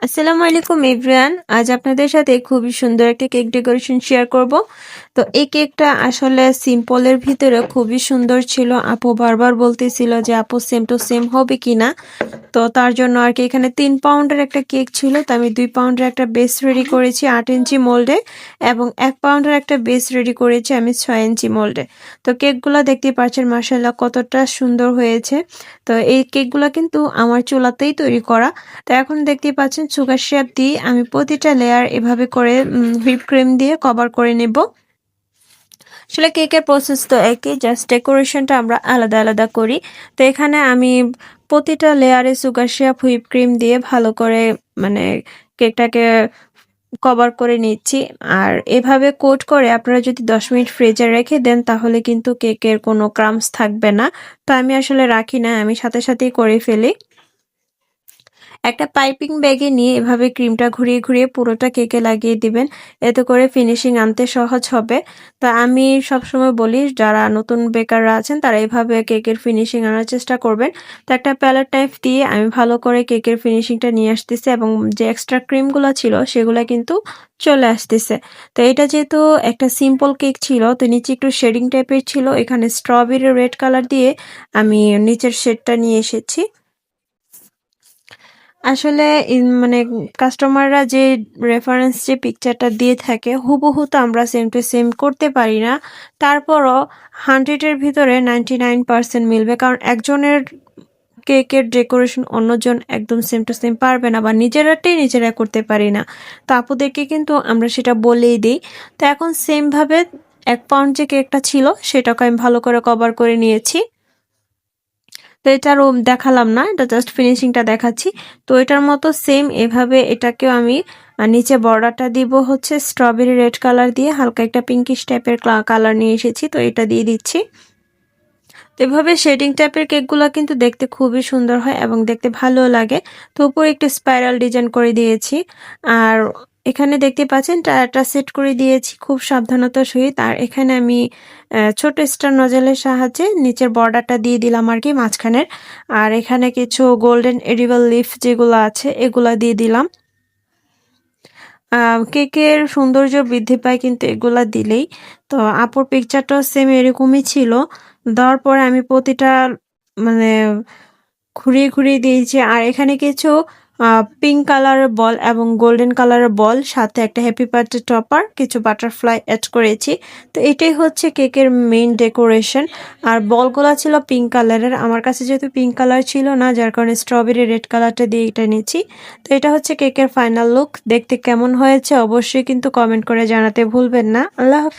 আসসালামু আলাইকুম এভরিওয়ান। আজ আপনাদের সাথে খুবই সুন্দর একটা কেক ডেকোরেশন শেয়ার করব। তো এই কেকটা আসলে সিম্পলের ভিতরে খুবই সুন্দর ছিল। আপু বারবার বলতেছিল যে আপু সেম টু সেম হবে কিনা। তো তার জন্য আর কি এখানে 3 পাউন্ডের একটা কেক ছিল। তো আমি 2 পাউন্ডের একটা বেস রেডি করেছি 8 ইঞ্চি মোল্ডে এবং 1 পাউন্ডের একটা বেস রেডি করেছি আমি 6 ইঞ্চি মোল্ডে। তো কেকগুলো দেখতেই পাচ্ছেন মাশাআল্লাহ কতটা সুন্দর হয়েছে। তো এই কেকগুলো কিন্তু আমার চুলাতেই তৈরি করা। তো এখন দেখতেই পাচ্ছেন সুগার সিরাপ দিয়ে আমি প্রতিটা লেয়ার এভাবে করে হুইপ ক্রিম দিয়ে কভার করে নেব। আসলে কেকের প্রসেস তো একই, জাস্ট ডেকোরেশনটা আমরা আলাদা আলাদা করি। তো এখানে আমি প্রতিটা লেয়ারে সুগার সিরাপ হুইপ ক্রিম দিয়ে ভালো করে মানে কেকটাকে কভার করে নিচ্ছি। আর এভাবে কোট করে আপনারা যদি 10 মিনিট ফ্রিজে রেখে দেন তাহলে কিন্তু কেকের কোনো ক্রাম্বস থাকবে না। তো আমি আসলে রাখি না, আমি সাথে সাথেই করে ফেলি। একটা পাইপিং ব্যাগে নিয়ে এভাবে ক্রিমটা ঘুরিয়ে ঘুরিয়ে পুরোটা কেকে লাগিয়ে দিবেন, এতে করে ফিনিশিং আনতে সহজ হবে। তো আমি সবসময় বলি যারা নতুন বেকাররা আছেন তারা এভাবে কেকের ফিনিশিং আনার চেষ্টা করবেন। তো একটা প্যালেট নাইফ দিয়ে আমি ভালো করে কেকের ফিনিশিংটা নিয়ে আসতেছি এবং যে এক্সট্রা ক্রিমগুলো ছিল সেগুলো কিন্তু চলে আসতেছে। তো এটা যেহেতু একটা সিম্পল কেক ছিল, তো নিচে একটু শেডিং টাইপের ছিল, এখানে স্ট্রবেরি রেড কালার দিয়ে আমি নিচের শেডটা নিয়ে এসেছি। আসলে মানে কাস্টমাররা যে রেফারেন্স যে পিকচারটা দিয়ে থাকে হুবহু তো আমরা সেম টু সেম করতে পারি না। তারপরও 100 এর ভিতরে 99% মিলবে, কারণ একজনের কেকের ডেকোরেশন অন্যজন একদম সেম টু সেম পারবে না বা নিজেরাটাই নিজেরা করতে পারি না। তো আপুদেরকে কিন্তু আমরা সেটা বলেই দিই। তো এখন সেম ভাবে 1 পাউন্ড যে কেকটা ছিল সেটাকে আমি ভালো করে কভার করে নিয়েছি। তো এটা আরও দেখালাম না, এটা জাস্ট ফিনিশিংটা দেখাচ্ছি। তো এটার মতো সেম এভাবে এটাকেও আমি নিচে বর্ডারটা দিব হচ্ছে স্ট্রবেরি রেড কালার দিয়ে, হালকা একটা পিঙ্কিশ টাইপের কালার নিয়ে এসেছি, তো এটা দিয়ে দিচ্ছি। তো এভাবে শেডিং টাইপের কেকগুলো কিন্তু দেখতে খুবই সুন্দর হয় এবং দেখতে ভালো লাগে। তো উপরে একটু স্পাইরাল ডিজাইন করে দিয়েছি। আর এখানে দেখতে পাচ্ছেন টায়ারটা সেট করে দিয়েছি খুব সাবধানতার সহিত। আর এখানে আমি ছোট স্টার নজলের সাহায্যে নিচের বর্ডারটা দিয়ে দিলাম আর কি মাঝখানের। আর এখানে কিছু গোল্ডেন এডিবল লিফ যেগুলো আছে এগুলা দিয়ে দিলাম। কেকের সৌন্দর্য বৃদ্ধি পায় কিন্তু এগুলা দিলেই। তো আপুর পিকচারটাও সেম এরকমই ছিল। দেওয়ার পরে আমি প্রতিটা মানে ঘুরিয়ে ঘুরিয়ে দিয়েছি। আর এখানে কিছু পিঙ্ক কালারের বল এবং গোল্ডেন কালারের বল, সাথে একটা হ্যাপি বার্থডে টপার, কিছু বাটারফ্লাই অ্যাড করেছি। তো এটাই হচ্ছে কেকের মেইন ডেকোরেশন। আর বলগুলা ছিল পিঙ্ক কালারের, আমার কাছে যেহেতু পিঙ্ক কালার ছিল না যার কারণে স্ট্রবেরি রেড কালারটা দিয়ে এটা নিয়েছি। তো এটা হচ্ছে কেকের ফাইনাল লুক। দেখতে কেমন হয়েছে অবশ্যই কিন্তু কমেন্ট করে জানাতে ভুলবেন না। আল্লাহ হাফেজ।